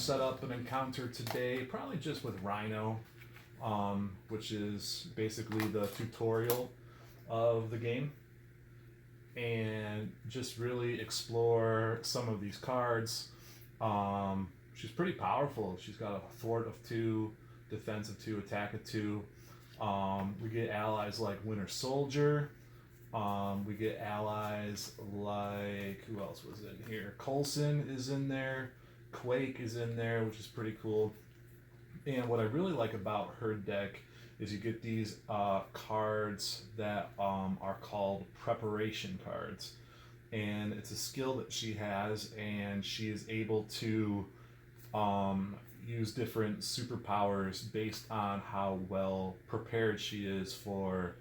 set up an encounter today, probably just with Rhino, which is basically the tutorial of the game, and just really explore some of these cards. She's pretty powerful. She's got a thwart of 2, defense of 2, attack of 2. We get allies like Winter Soldier. We get allies like, who else was in here? Coulson is in there. Quake is in there, which is pretty cool. And what I really like about her deck is you get these cards that are called preparation cards. And it's a skill that she has, and she is able to use different superpowers based on how well prepared she is for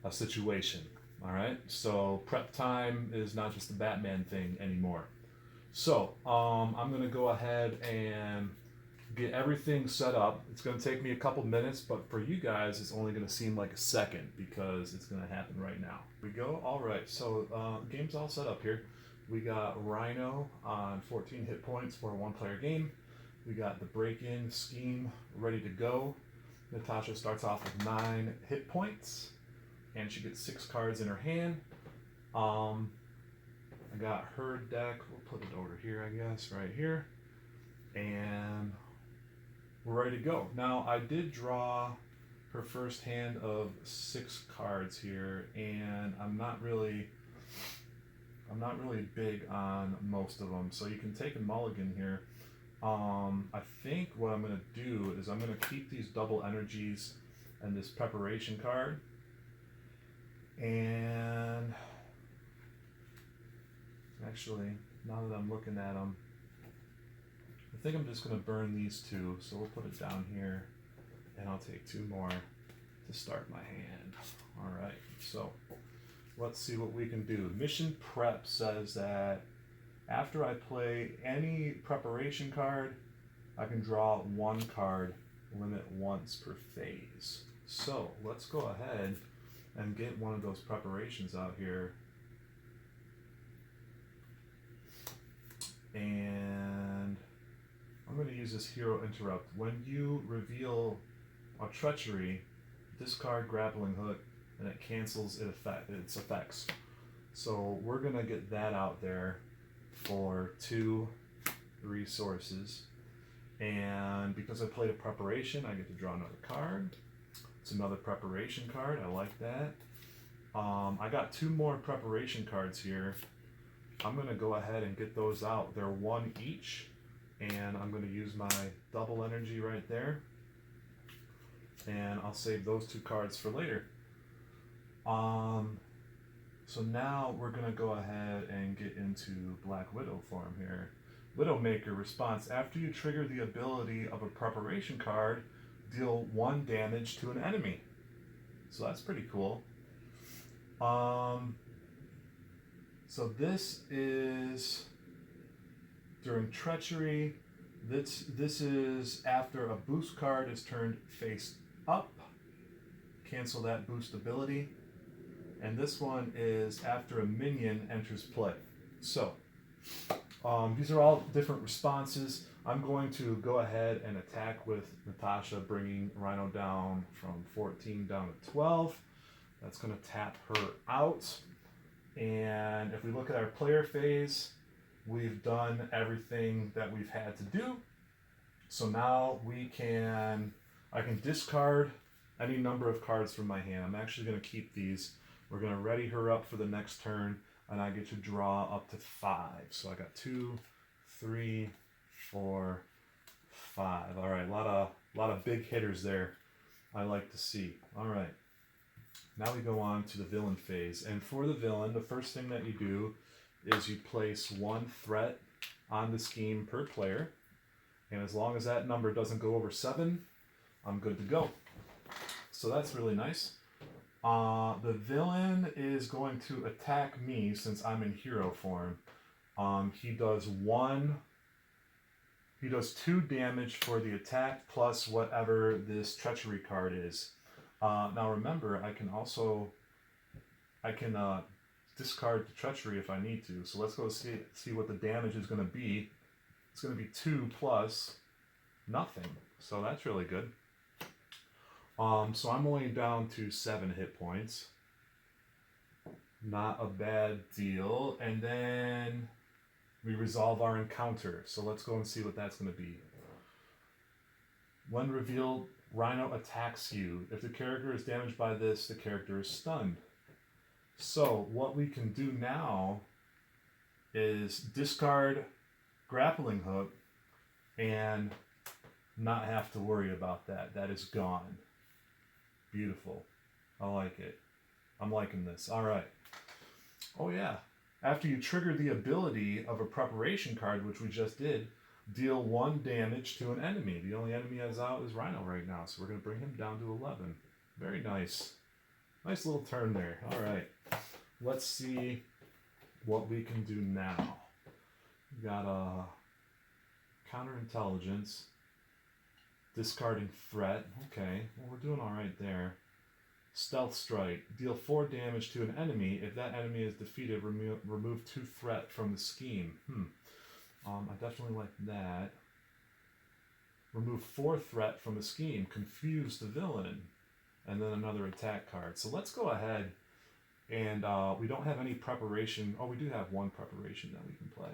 a situation. All right, so prep time is not just the Batman thing anymore. So I'm gonna go ahead and get everything set up. It's gonna take me a couple minutes, but for you guys, it's only gonna seem like a second because it's gonna happen right now. We go. All right, so game's all set up here. We got Rhino on 14 hit points for a 1-player game. We got the break-in scheme ready to go. Natasha starts off with 9 hit points, and she gets 6 cards in her hand. I got her deck. We'll put it over here, I guess, right here. And we're ready to go. Now, I did draw her first hand of 6 cards here, and I'm not really big on most of them. So you can take a mulligan here. I think what I'm going to do is I'm going to keep these double energies and this preparation card. And actually, now that I'm looking at them, I think I'm just going to burn these 2. So we'll put it down here, and I'll take 2 more to start my hand. All right, so let's see what we can do. Mission Prep says that after I play any preparation card, I can draw 1 card, limit once per phase. So let's go ahead and get one of those preparations out here. And I'm going to use this Hero Interrupt. When you reveal a treachery, discard Grappling Hook, and it cancels its effects. So we're going to get that out there for 2 resources. And because I played a preparation, I get to draw another card. It's another preparation card. I like that. I got 2 more preparation cards here. I'm going to go ahead and get those out. They're 1 each. And I'm going to use my double energy right there. And I'll save those 2 cards for later. So now we're going to go ahead and get into Black Widow form here. Widowmaker response. After you trigger the ability of a preparation card, deal 1 damage to an enemy. So that's pretty cool. So this is during treachery. This is after a boost card is turned face up. Cancel that boost ability. And this one is after a minion enters play. So these are all different responses. I'm going to go ahead and attack with Natasha, bringing Rhino down from 14 down to 12. That's going to tap her out. And if we look at our player phase, we've done everything that we've had to do. So now I can discard any number of cards from my hand. I'm actually going to keep these. We're going to ready her up for the next turn, and I get to draw up to 5. So I got 2, 3, 4, 5. All right, a lot of big hitters there. I like to see. All right. Now we go on to the villain phase. And for the villain, the first thing that you do is you place 1 threat on the scheme per player. And as long as that number doesn't go over 7, I'm good to go. So that's really nice. The villain is going to attack me since I'm in hero form. He does 2 damage for the attack plus whatever this treachery card is. Now remember, I can discard the treachery if I need to. So let's go see what the damage is going to be. it's going to be 2 plus nothing. So that's really good. So I'm only down to 7 hit points. Not a bad deal. And then we resolve our encounter. So let's go and see what that's going to be. When revealed, Rhino attacks you. If the character is damaged by this, the character is stunned. So what we can do now is discard grappling hook and not have to worry about that. That is gone. Beautiful. I like it. I'm liking this. All right. Oh yeah. After you trigger the ability of a preparation card, which we just did, deal 1 damage to an enemy. The only enemy that's out is Rhino right now, so we're going to bring him down to 11. Very nice. Nice little turn there. All right. Let's see what we can do now. We got a counterintelligence, discarding threat. Okay, well, we're doing all right there. Stealth strike. Deal 4 damage to an enemy. If that enemy is defeated, remove 2 threat from the scheme. I definitely like that. Remove 4 threat from the scheme. Confuse the villain. And then another attack card. So let's go ahead and we don't have any preparation. Oh, we do have 1 preparation that we can play.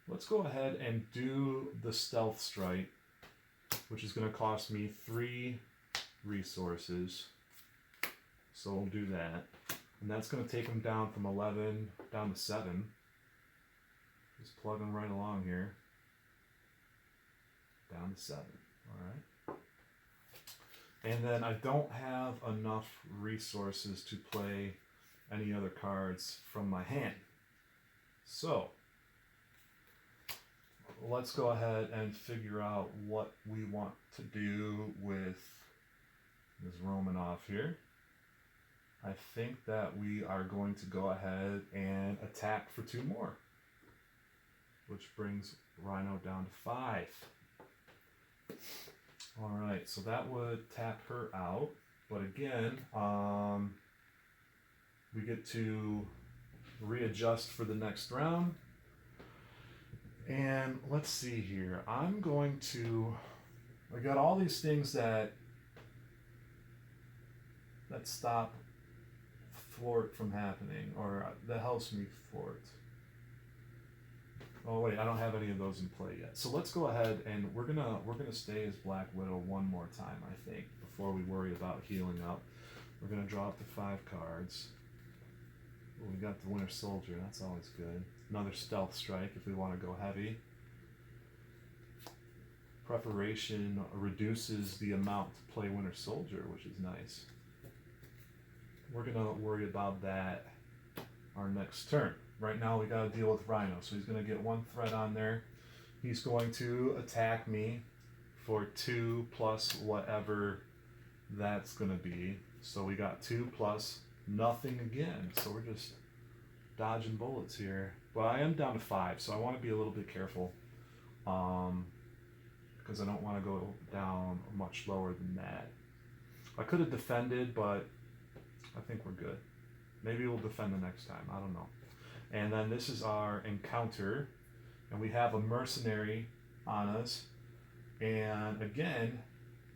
Let's go ahead and do the stealth strike, which is going to cost me 3 resources. So we'll do that. And that's going to take him down from 11 down to 7. Just plugging right along here. Down to 7. Alright. And then I don't have enough resources to play any other cards from my hand. So, let's go ahead and figure out what we want to do with this Romanov here. I think that we are going to go ahead and attack for 2 more, which brings Rhino down to 5. Alright, so that would tap her out, but again, we get to readjust for the next round. And let's see here. I got all these things that stop thwart from happening, or that helps me thwart. Oh wait, I don't have any of those in play yet. So let's go ahead and we're gonna stay as Black Widow 1 more time, I think, before we worry about healing up. We're gonna draw up to 5 cards. Well, we got the Winter Soldier, that's always good. Another stealth strike if we want to go heavy. Preparation reduces the amount to play Winter Soldier, which is nice. We're gonna worry about that our next turn. Right now we gotta deal with Rhino, so he's gonna get 1 threat on there. He's going to attack me for 2 plus whatever that's gonna be. So we got 2 plus nothing again. So we're just dodging bullets here. But I am down to 5, so I want to be a little bit careful. Because I don't want to go down much lower than that. I could have defended, but I think we're good. Maybe we'll defend the next time. I don't know. And then this is our encounter. And we have a mercenary on us. And again,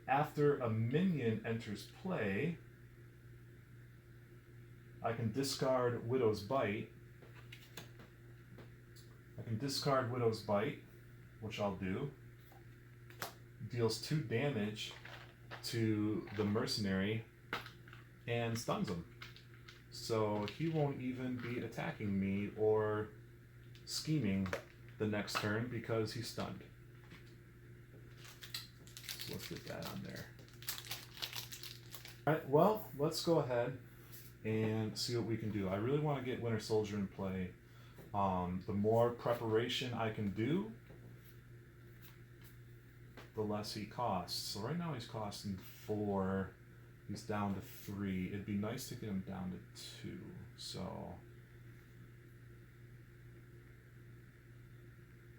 after a minion enters play, I can discard Widow's Bite. Which I'll do. Deals 2 damage to the mercenary and stuns him. So he won't even be attacking me or scheming the next turn because he's stunned. So let's get that on there. Alright, well, let's go ahead and see what we can do. I really want to get Winter Soldier in play. The more preparation I can do, the less he costs. So right now he's costing 4. He's down to 3. It'd be nice to get him down to 2. So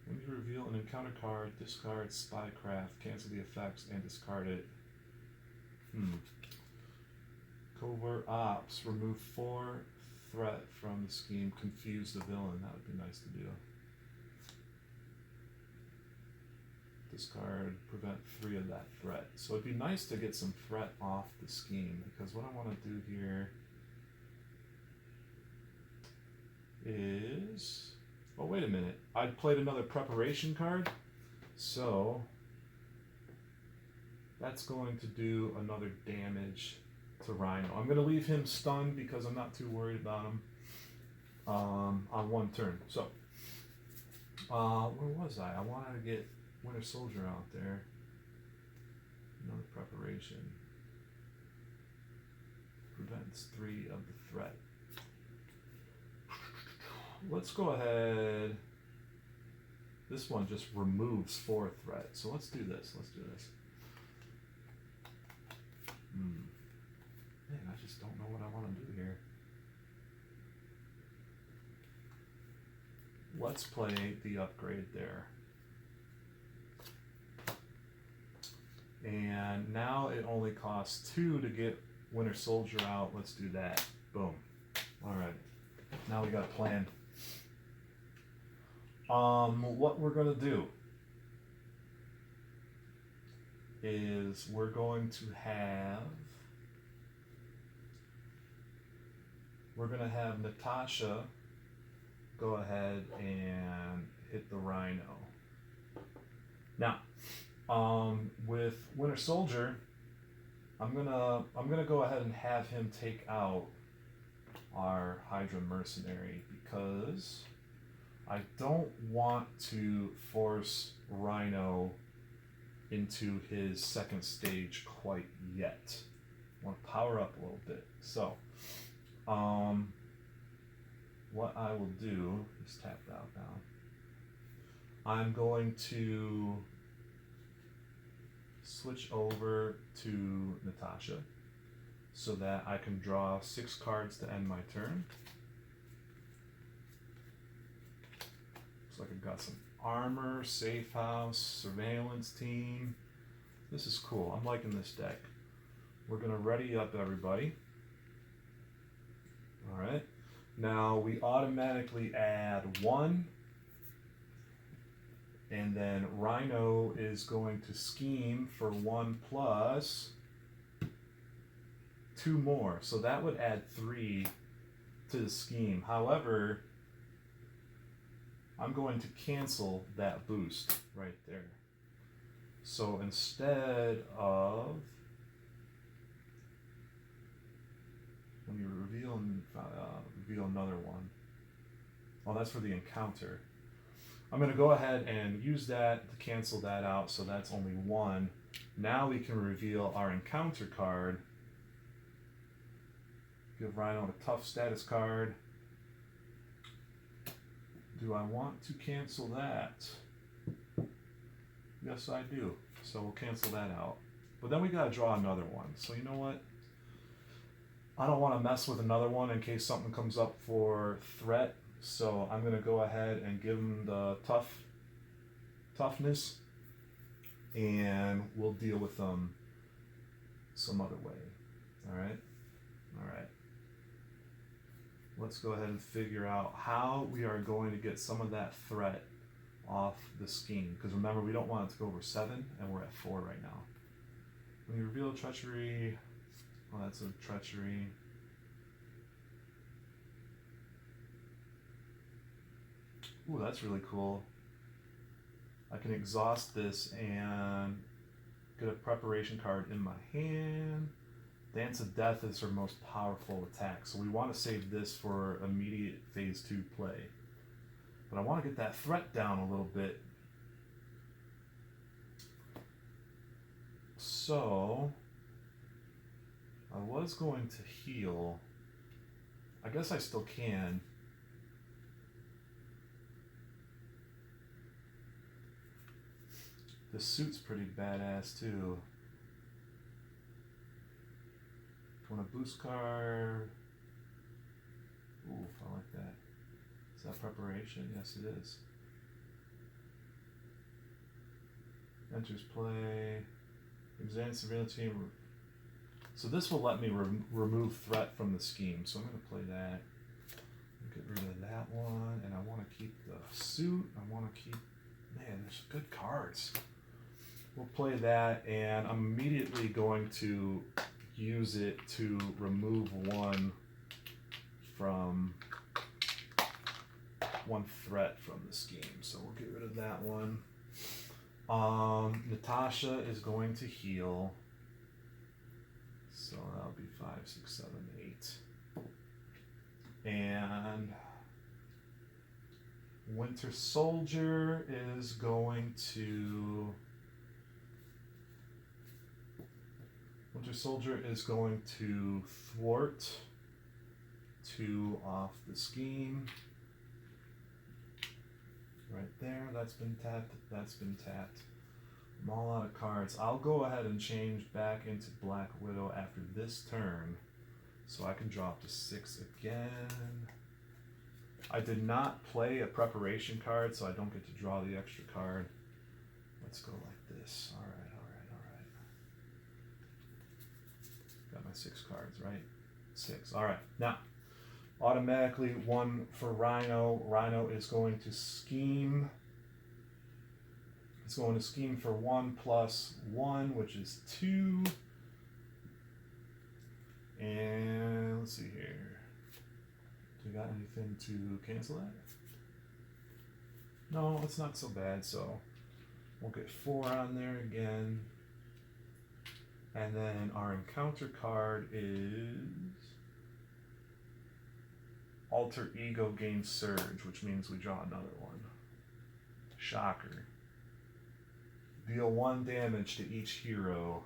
when you reveal an encounter card, discard Spycraft, cancel the effects, and discard it. Covert Ops, remove 4 threat from the scheme, confuse the villain. That would be nice to do. discard, prevent 3 of that threat. So it'd be nice to get some threat off the scheme, because what I want to do here is, oh wait a minute, I played another preparation card, so that's going to do another damage to Rhino. I'm going to leave him stunned because I'm not too worried about him on 1 turn. So, where was I? I wanted to get Winter Soldier out there. Another preparation. Prevents 3 of the threat. Let's go ahead. This one just removes 4 threat. So let's do this. Man, I just don't know what I want to do here. Let's play the upgrade there. And now it only costs 2 to get Winter Soldier out. Let's do that. Boom. All right. Now we got a plan. What we're going to do is we're going to have Natasha go ahead and hit the Rhino. Now, with Winter Soldier, I'm gonna go ahead and have him take out our Hydra mercenary because I don't want to force Rhino into his 2nd stage quite yet. I want to power up a little bit. So, what I will do is tap out now. I'm going to switch over to Natasha so that I can draw 6 cards to end my turn. Looks like I've got some armor, safe house, surveillance team. This is cool. I'm liking this deck. We're going to ready up everybody. All right. Now we automatically add 1, and then Rhino is going to scheme for 1 plus 2 more. So that would add 3 to the scheme. However, I'm going to cancel that boost right there. So instead of, when you reveal another one, oh, that's for the encounter. I'm going to go ahead and use that to cancel that out, so that's only 1. Now we can reveal our encounter card. Give Rhino a tough status card. Do I want to cancel that? Yes, I do. So we'll cancel that out. But then we got to draw another one. So you know what? I don't want to mess with another one in case something comes up for threat. So I'm going to go ahead and give him the toughness, and we'll deal with them some other way. All right? All right. Let's go ahead and figure out how we are going to get some of that threat off the scheme. Because remember, we don't want it to go over 7, and we're at 4 right now. When you reveal treachery, well, that's a treachery. Ooh, that's really cool. I can exhaust this and get a preparation card in my hand. Dance of Death is her most powerful attack, so we want to save this for immediate phase 2 play. But I want to get that threat down a little bit. So I was going to heal. I guess I still can. This suit's pretty badass too. Want a boost card? Ooh, I like that. Is that preparation? Yes, it is. Enters play. Examine surveillance team. So this will let me remove threat from the scheme. So I'm going to play that. Get rid of that one, and I want to keep the suit. I want to keep. Man, there's good cards. we'll play that, and I'm immediately going to use it to remove one threat from the scheme. So we'll get rid of that one. Natasha is going to heal. So that'll be 5, 6, 7, 8. And Winter Soldier is going to thwart 2 off the scheme. Right there, that's been tapped, that's been tapped. I'm all out of cards. I'll go ahead and change back into Black Widow after this turn, so I can draw up to 6 again. I did not play a preparation card, so I don't get to draw the extra card. Let's go like this. All right. Got my 6 cards, right? 6. All right. Now, automatically 1 for Rhino. Rhino is going to scheme. It's going to scheme for 1 plus 1, which is 2. And let's see here. Do we got anything to cancel that? No, it's not so bad, so we'll get 4 on there again. And then our encounter card is Alter Ego gains Surge, which means we draw another one. Shocker. Deal 1 damage to each hero.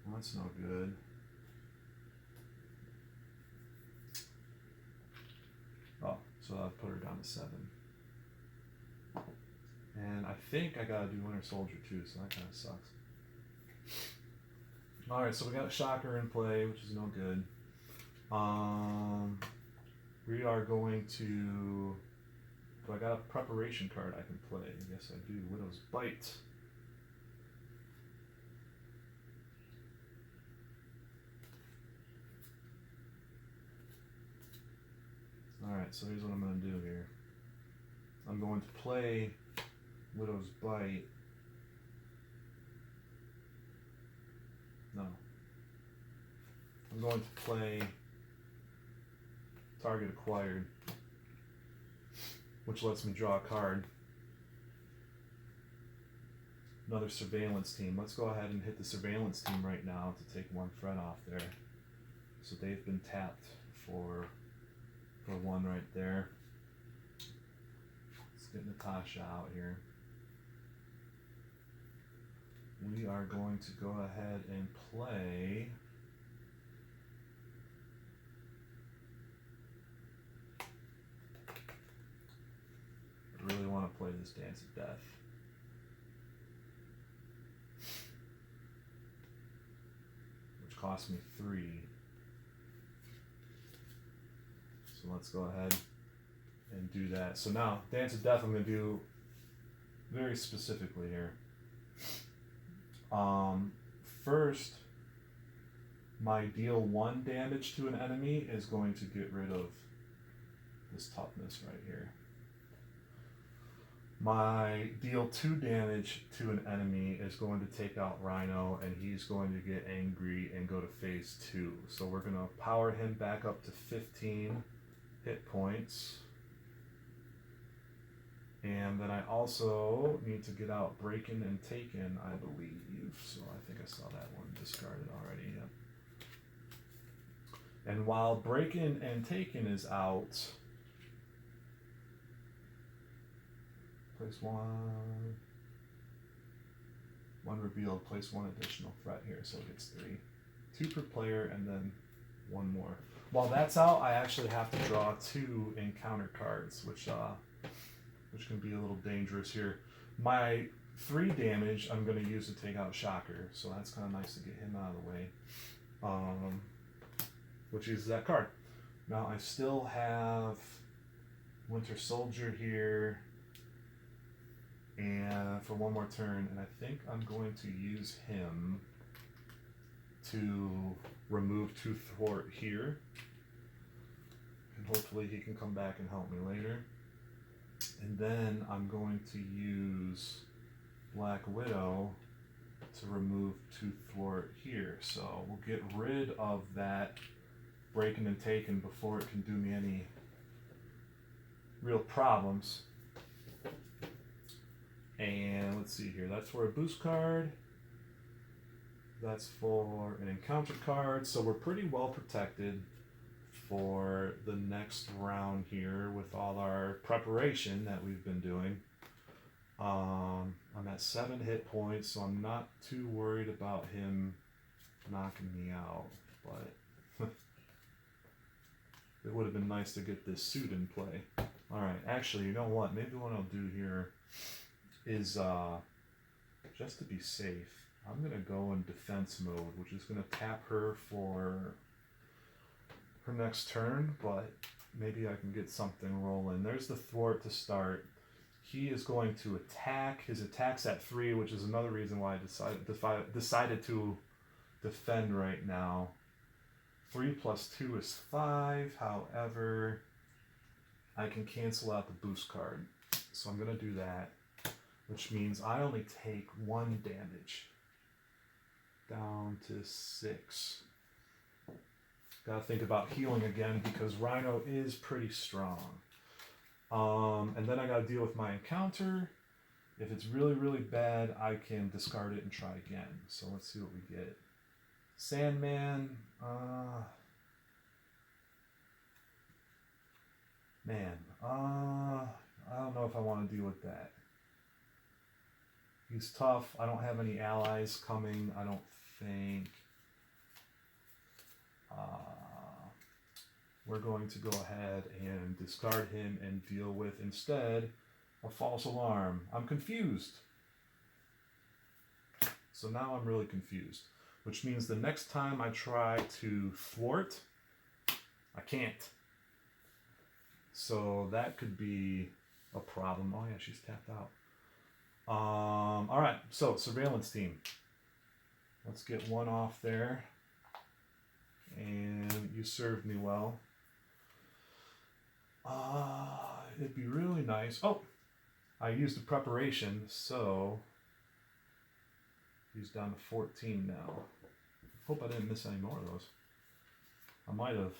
Well, that's no good. Oh, so I'll put her down to 7. And I think I gotta do Winter Soldier too, so that kind of sucks. Alright, so we got a Shocker in play, which is no good. We are going to... Do I got a preparation card I can play? Yes, I do. Widow's Bite. Alright, so here's what I'm going to do here. I'm going to play Widow's Bite. No. I'm going to play Target Acquired, which lets me draw a card. Another Surveillance Team. Let's go ahead and hit the Surveillance Team right now to take 1 threat off there. So they've been tapped for 1 right there. Let's get Natasha out here. We are going to go ahead and play I really want to play this Dance of Death. Which cost me 3. So let's go ahead and do that. So now, Dance of Death I'm going to do very specifically here. First, my deal 1 damage to an enemy is going to get rid of this toughness right here. My deal 2 damage to an enemy is going to take out Rhino, and he's going to get angry and go to phase 2. So we're going to power him back up to 15 hit points. And then I also need to get out Breaking and Taken, I believe. So I think I saw that one discarded already. Yep. And while Breaking and Taken is out, place 1 revealed, place 1 additional threat here, so it gets 3. 2 per player, and then 1 more. While that's out, I actually have to draw 2 encounter cards, which can be a little dangerous here. My 3 damage I'm going to use to take out Shocker, so that's kind of nice to get him out of the way. Which uses that card. Now I still have Winter Soldier here, and for 1 more turn, and I think I'm going to use him to remove 2 thwart here, and hopefully he can come back and help me later. And then I'm going to use Black Widow to remove 2 thwart here. So we'll get rid of that breaking and taking before it can do me any real problems. And let's see here, that's for a boost card. That's for an encounter card. So we're pretty well protected for the next round here with all our preparation that we've been doing. I'm at 7 hit points, so I'm not too worried about him knocking me out, but it would have been nice to get this suit in play. Alright, actually, you know what? Maybe what I'll do here is, just to be safe, I'm going to go in defense mode, which is going to tap her for her next turn, but maybe I can get something rolling. There's the thwart to start. He is going to attack. His attack's at 3, which is another reason why I decided to defend right now. 3 plus 2 is 5. However, I can cancel out the boost card. So I'm going to do that, which means I only take 1 damage. Down to 6. Gotta think about healing again because Rhino is pretty strong. And then I gotta deal with my encounter. If it's really, really bad, I can discard it and try again. So let's see what we get. Sandman. I don't know if I want to deal with that. He's tough. I don't have any allies coming, I don't think. We're going to go ahead and discard him and deal with, instead, a false alarm. I'm confused. So now I'm really confused, which means the next time I try to thwart, I can't. So that could be a problem. Oh yeah, she's tapped out. All right, so surveillance team. Let's get 1 off there. And you served me well. It'd be really nice. Oh, I used the preparation, so he's down to 14 now. Hope I didn't miss any more of those. I might have.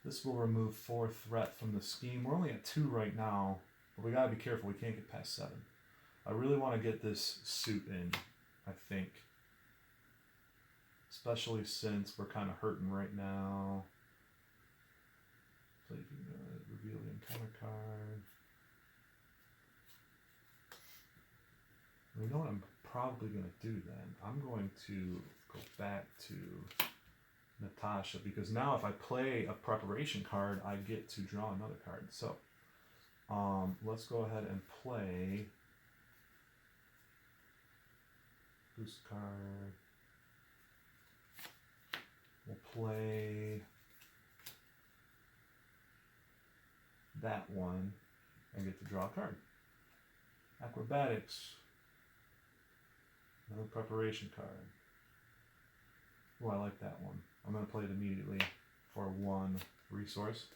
This will remove 4 threat from the scheme. We're only at 2 right now, but we gotta be careful. We can't get past 7. I really want to get this suit in, I think. Especially since we're kind of hurting right now. So you can reveal the encounter card. You know what I'm probably going to do then? I'm going to go back to Natasha, because now if I play a preparation card, I get to draw another card. So let's go ahead and play boost card. We'll play that one and get to draw a card. Acrobatics. Another preparation card. Oh, I like that one. I'm going to play it immediately for 1 resource.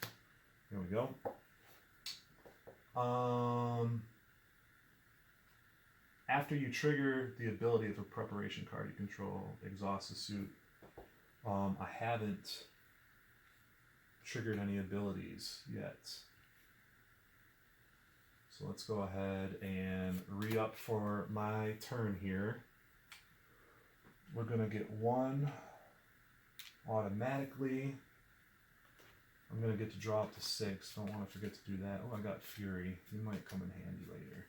Here we go. After you trigger the ability of a preparation card you control, exhaust the suit. I haven't triggered any abilities yet. So let's go ahead and re-up for my turn here. We're going to get 1 automatically. I'm going to get to draw up to 6. Don't want to forget to do that. Oh, I got Fury. He might come in handy later.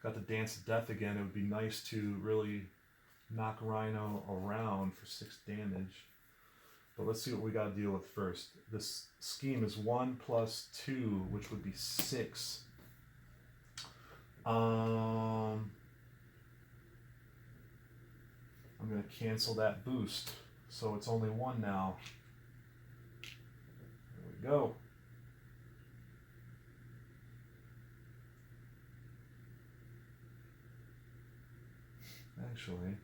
Got the Dance of Death again. It would be nice to really knock Rhino around for 6 damage. But let's see what we got to deal with first. This scheme is 1 plus 2, which would be 6. I'm going to cancel that boost. So it's only 1 now. There we go. Actually,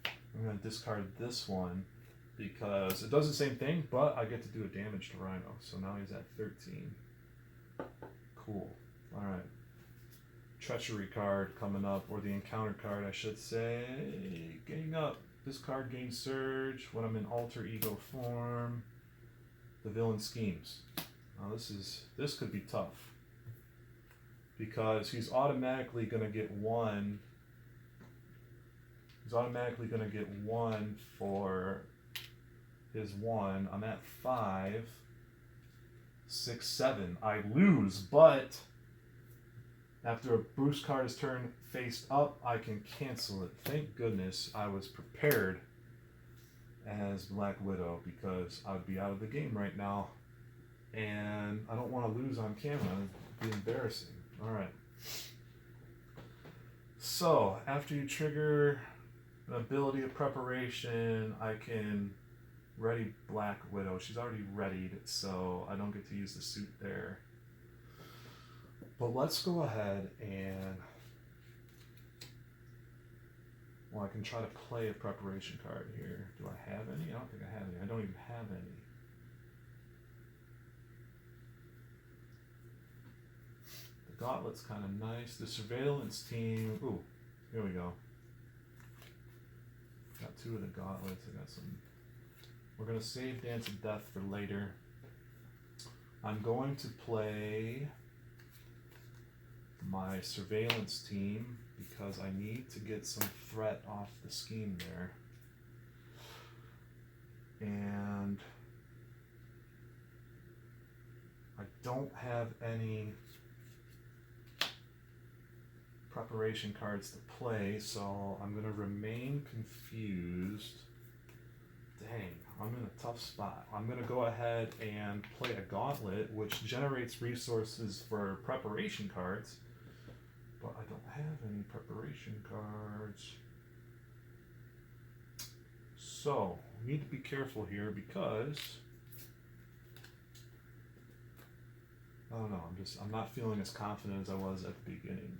I'm going to discard this one because it does the same thing, but I get to do a damage to Rhino. So now he's at 13. Cool. All right. treachery card coming up, or the encounter card, I should say. Gain up. This card gains surge when I'm in alter ego form. The villain schemes. Now this could be tough because he's automatically gonna get one. He's automatically gonna get one for his one. I'm at 5, 6, 7. I lose, but after a boost card is turned face up, I can cancel it. Thank goodness I was prepared as Black Widow because I'd be out of the game right now. And I don't want to lose on camera. It'd be embarrassing. Alright. So, after you trigger an ability of preparation, I can ready Black Widow. She's already readied, so I don't get to use the suit there. But let's go ahead and, well, I can try to play a preparation card here. Do I have any? I don't think I have any. I don't even have any. The Gauntlet's kind of nice. The surveillance team, ooh, here we go. Got 2 of the Gauntlets. I got some. We're going to save Dance of Death for later. I'm going to play my surveillance team because I need to get some threat off the scheme there. And I don't have any preparation cards to play, so I'm going to remain confused. Dang, I'm in a tough spot. I'm going to go ahead and play a Gauntlet, which generates resources for preparation cards. But I don't have any preparation cards. So, we need to be careful here because I don't know, I'm not feeling as confident as I was at the beginning.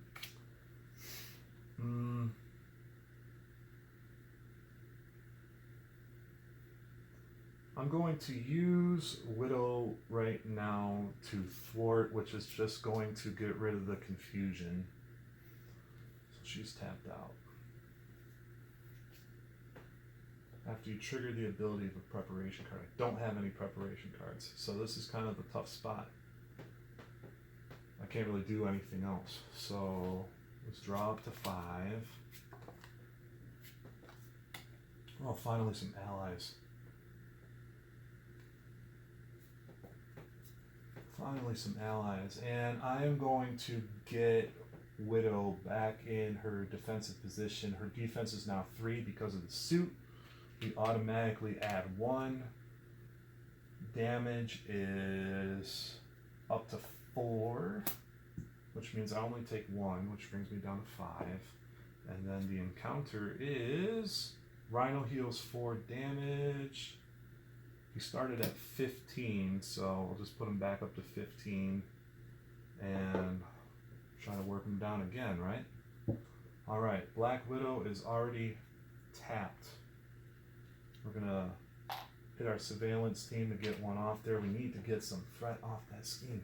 I'm going to use Widow right now to thwart, which is just going to get rid of the confusion. So she's tapped out. After you trigger the ability of a preparation card. I don't have any preparation cards, so this is kind of the tough spot. I can't really do anything else. So let's draw up to 5. Oh, finally some allies. Finally some allies. And I am going to get Widow back in her defensive position. Her defense is now 3 because of the suit. We automatically add 1. Damage is up to 4, which means I only take 1, which brings me down to 5. And then the encounter is Rhino heals 4 damage. He started at 15, so we'll just put him back up to 15 and try to work him down again, right? Alright, Black Widow is already tapped. We're going to hit our surveillance team to get 1 off there. We need to get some threat off that scheme.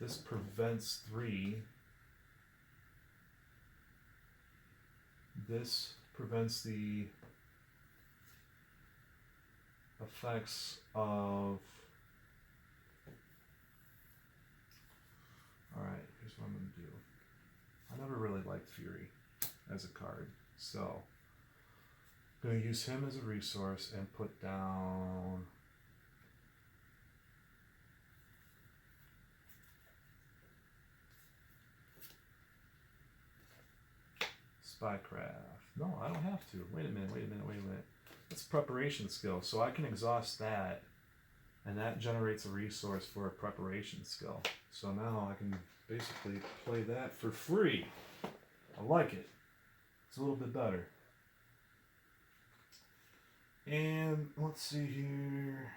This prevents 3. This prevents the effects of... Alright, here's what I'm going to do. I never really liked Fury as a card, so I'm going to use him as a resource and put down Spycraft. No, I don't have to. Wait a minute. That's preparation skill, so I can exhaust that, and that generates a resource for a preparation skill. So now I can basically play that for free. I like it. It's a little bit better. And let's see here.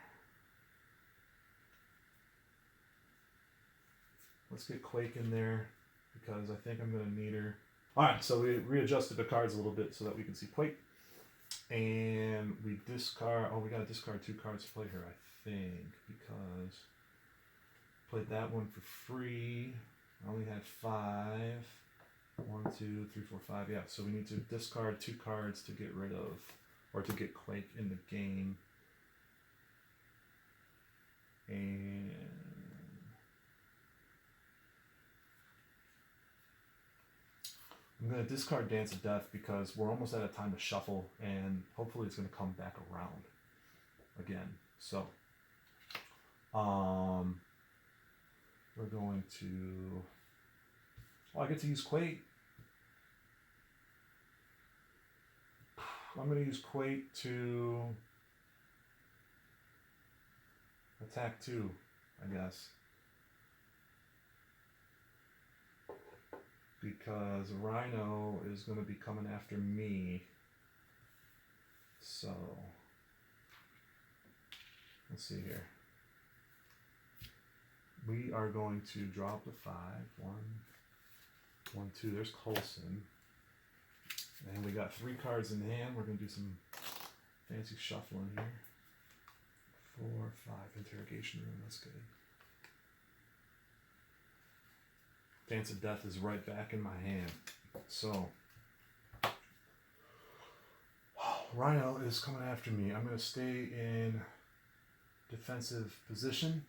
Let's get Quake in there because I think I'm going to need her. Alright, so we readjusted the cards a little bit so that we can see Quake. And we discard, we got to discard 2 cards to play her, I think, because Played that one for free. I only had 5. 1, 2, 3, 4, 5. Yeah, so we need to discard 2 cards to get rid of, or to get Quake in the game. And I'm going to discard Dance of Death because we're almost out of time to shuffle, and hopefully it's going to come back around again. So, we're going to... Oh, I get to use Quake. I'm going to use Quake to attack 2, I guess. Because Rhino is going to be coming after me. So, let's see here. We are going to drop the 5. 1, 1, 2. There's Coulson. And we got 3 cards in hand. We're going to do some fancy shuffling here. 4, 5. Interrogation room. That's good. Dance of Death is right back in my hand. So, Rhino is coming after me. I'm going to stay in defensive position.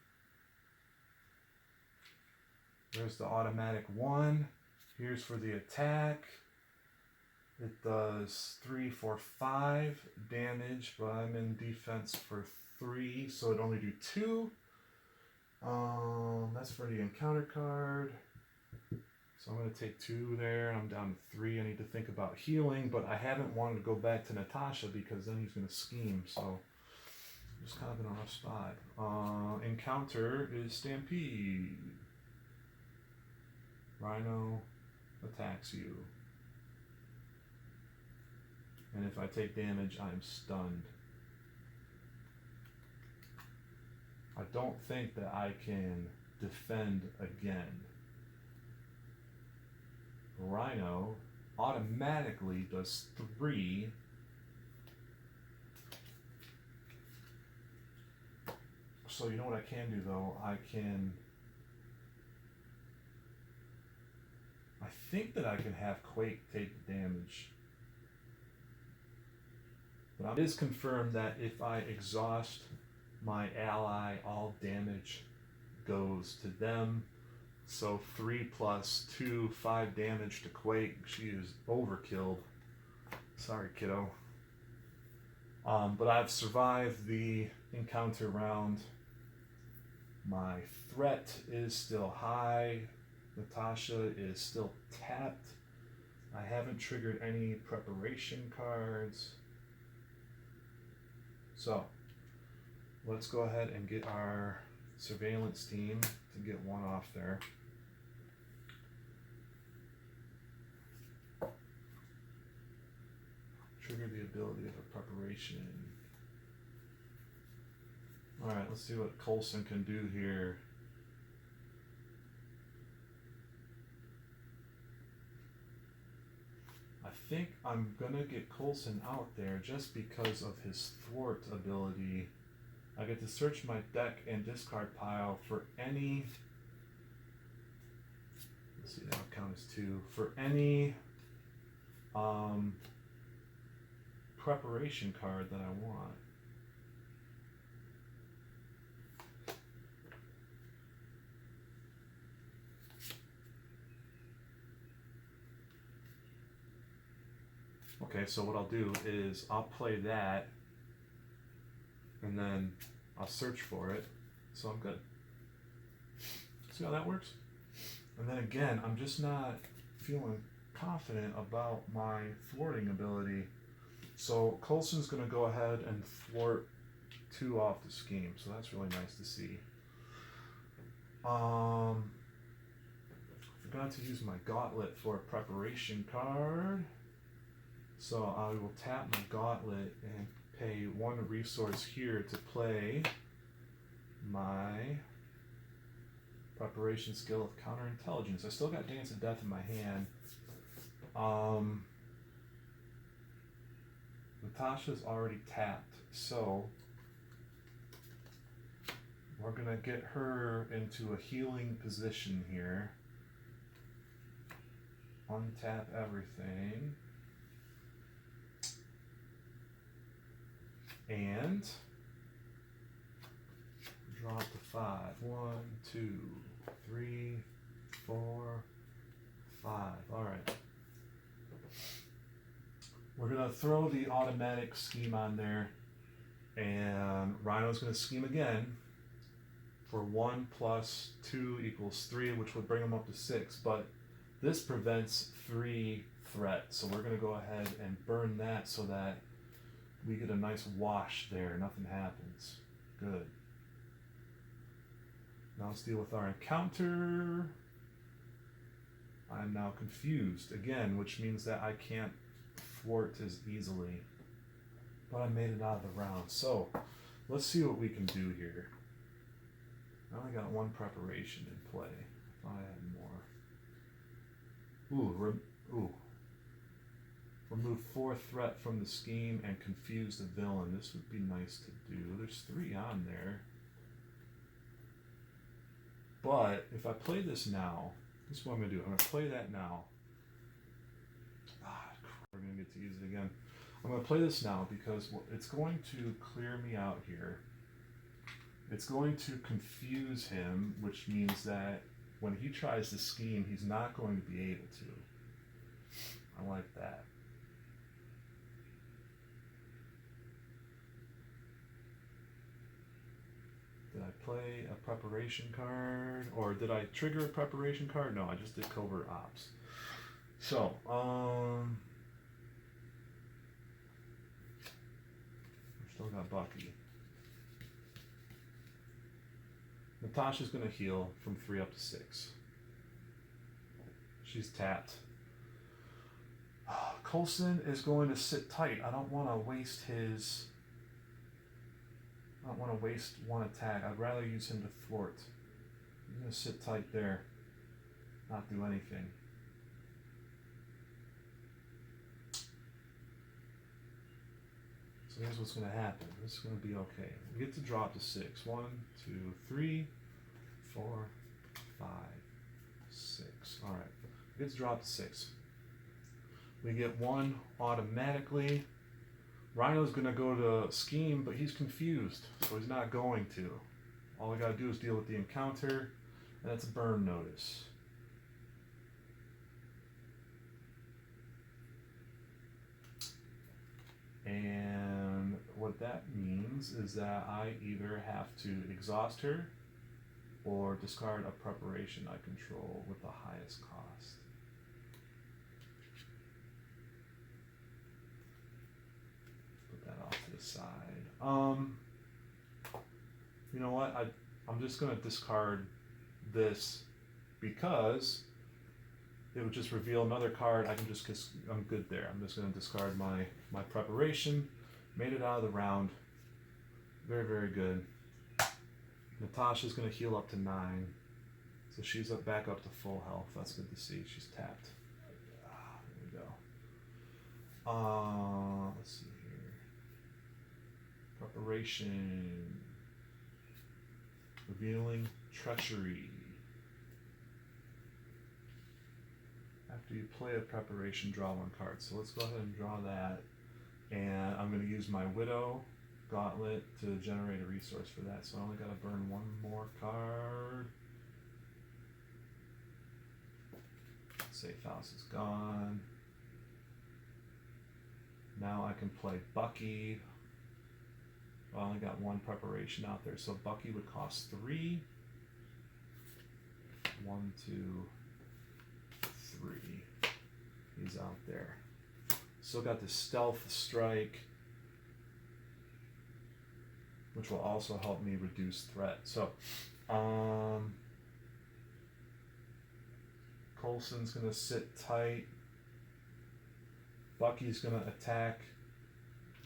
There's the automatic 1. Here's for the attack. It does 3, 4, 5 damage, but I'm in defense for 3, so it'd only do 2. That's for the encounter card. So I'm going to take 2 there. I'm down to 3. I need to think about healing, but I haven't wanted to go back to Natasha because then he's going to scheme. So I'm just kind of in a rough spot. Encounter is Stampede. Rhino attacks you. And if I take damage, I'm stunned. I don't think that I can defend again. Rhino automatically does 3. So you know what I can do though? I think that I can have Quake take the damage. But it is confirmed that if I exhaust my ally, all damage goes to them. So 3 plus 2, 5 damage to Quake. She is overkilled. Sorry, kiddo. But I've survived the encounter round. My threat is still high. Natasha is still tapped. I haven't triggered any preparation cards. So, let's go ahead and get our surveillance team to get 1 off there. Trigger the ability of a preparation. Alright, let's see what Coulson can do here. I think I'm gonna get Coulson out there just because of his thwart ability. I get to search my deck and discard pile for any, let's see, that'll count as 2, for any preparation card that I want. Okay, so what I'll do is I'll play that and then I'll search for it, so I'm good. See how that works? And then again, I'm just not feeling confident about my thwarting ability. So Coulson's going to go ahead and thwart 2 off the scheme, so that's really nice to see. Forgot to use my gauntlet for a preparation card. So I will tap my gauntlet and pay 1 resource here to play my preparation skill of counterintelligence. I still got Dance of Death in my hand. Natasha's already tapped, so we're gonna get her into a healing position here. Untap everything. And drop to 5. 1, 2, 3, 4, 5. All right. We're gonna throw the automatic scheme on there, and Rhino's gonna scheme again for 1 plus 2 equals 3, which would bring him up to 6. But this prevents 3 threat, so we're gonna go ahead and burn that so that we get a nice wash there. Nothing happens. Good. Now let's deal with our encounter. I'm now confused again, which means that I can't thwart as easily. But I made it out of the round. So let's see what we can do here. I only got 1 preparation in play. I thought I had more. Ooh. Remove 4 threat from the scheme and confuse the villain. This would be nice to do. There's 3 on there. But if I play this now, this is what I'm going to do. I'm going to play that now. We're going to get to use it again. I'm going to play this now because it's going to clear me out here. It's going to confuse him, which means that when he tries to scheme, he's not going to be able to. I like that. Did I play a preparation card? Or did I trigger a preparation card? No, I just did covert ops. So, we still got Bucky. Natasha's going to heal from 3 up to 6. She's tapped. Coulson is going to sit tight. I don't want to waste his... I don't want to waste 1 attack. I'd rather use him to thwart. He's going to sit tight there. Not do anything. So here's what's going to happen. This is going to be okay. We get to drop to 6. 1, 2, 3, 4, 5, 6. All right. We get to drop to 6. We get 1 automatically. Rhino's going to go to scheme, but he's confused, so he's not going to. All we got to do is deal with the encounter, and that's a burn notice. And what that means is that I either have to exhaust her or discard a preparation I control with the highest cost. Put that off to the side. You know what? I'm just going to discard this because it would just reveal another card. I'm good there. I'm just going to discard my preparation. Made it out of the round. Very, very good. Natasha's going to heal up to 9. So she's back up to full health. That's good to see. She's tapped. There we go. Let's see here. Preparation. Revealing treachery. After you play a preparation, draw 1 card. So let's go ahead and draw that. And I'm going to use my Widow Gauntlet to generate a resource for that. So I only got to burn 1 more card. Safe house is gone. Now I can play Bucky. Well, I only got 1 preparation out there. So Bucky would cost 3. 1, 2, 3. He's out there. Still got the stealth strike, which will also help me reduce threat. So, Coulson's gonna sit tight. Bucky's gonna attack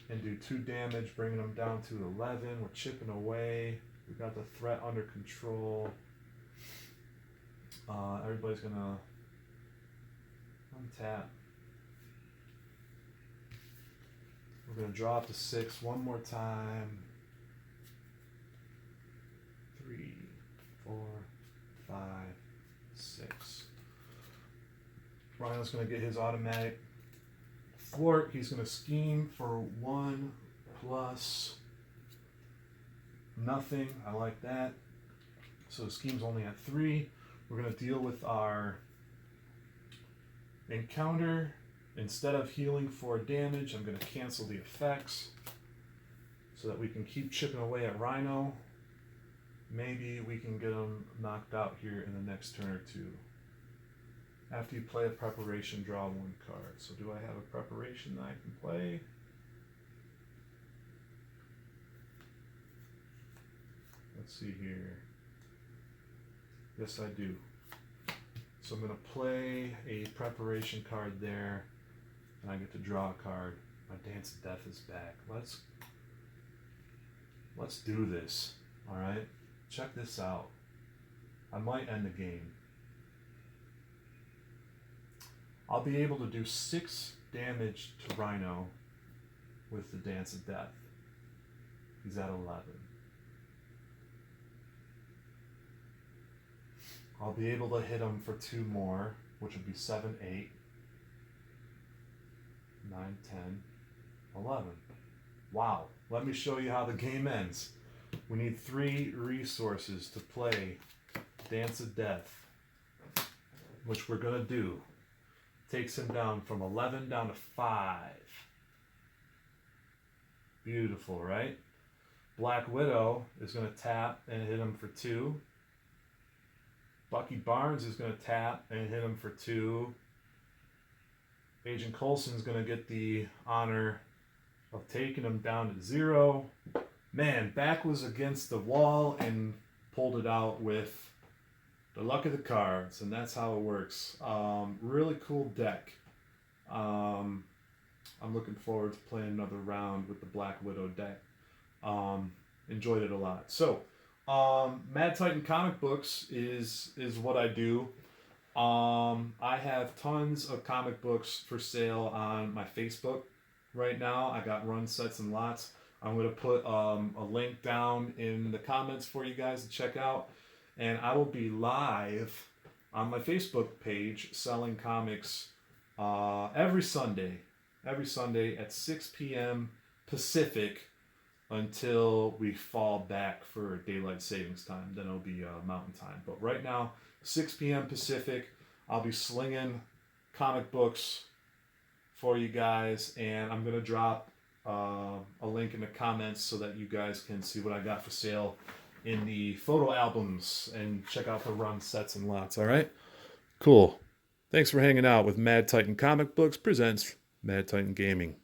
and do 2 damage, bringing him down to 11. We're chipping away. We've got the threat under control. Everybody's gonna untap. We're going to drop to 6 one more time. 3, 4, 5, 6. Rhino's going to get his automatic thwart. He's going to scheme for 1 plus nothing. I like that. So scheme's only at 3. We're going to deal with our encounter. Instead of healing for damage, I'm going to cancel the effects so that we can keep chipping away at Rhino. Maybe we can get him knocked out here in the next turn or 2. After you play a preparation, draw 1 card. So do I have a preparation that I can play? Let's see here. Yes, I do. So I'm going to play a preparation card there, and I get to draw a card. My Dance of Death is back. Let's do this. All right, check this out. I might end the game. I'll be able to do 6 damage to Rhino with the Dance of Death. He's at 11. I'll be able to hit him for 2 more, which would be 7, 8, 9, 10, 11. Wow. Let me show you how the game ends. We need 3 resources to play Dance of Death, which we're going to do. Takes him down from 11 down to 5. Beautiful, right? Black Widow is going to tap and hit him for 2. Bucky Barnes is going to tap and hit him for 2. Agent Coulson's going to get the honor of taking him down to 0. Man, back was against the wall and pulled it out with the luck of the cards, and that's how it works. Really cool deck. I'm looking forward to playing another round with the Black Widow deck. Enjoyed it a lot. So, Mad Titan Comic Books is what I do. I have tons of comic books for sale on my Facebook right now. I got run sets and lots. I'm going to put a link down in the comments for you guys to check out. And I will be live on my Facebook page selling comics every Sunday at 6 p.m. Pacific until we fall back for daylight savings time. Then it'll be mountain time. But right now, 6 p.m. Pacific, I'll be slinging comic books for you guys. And I'm going to drop a link in the comments so that you guys can see what I got for sale in the photo albums and check out the run sets and lots. All right? Cool. Thanks for hanging out with Mad Titan Comic Books presents Mad Titan Gaming.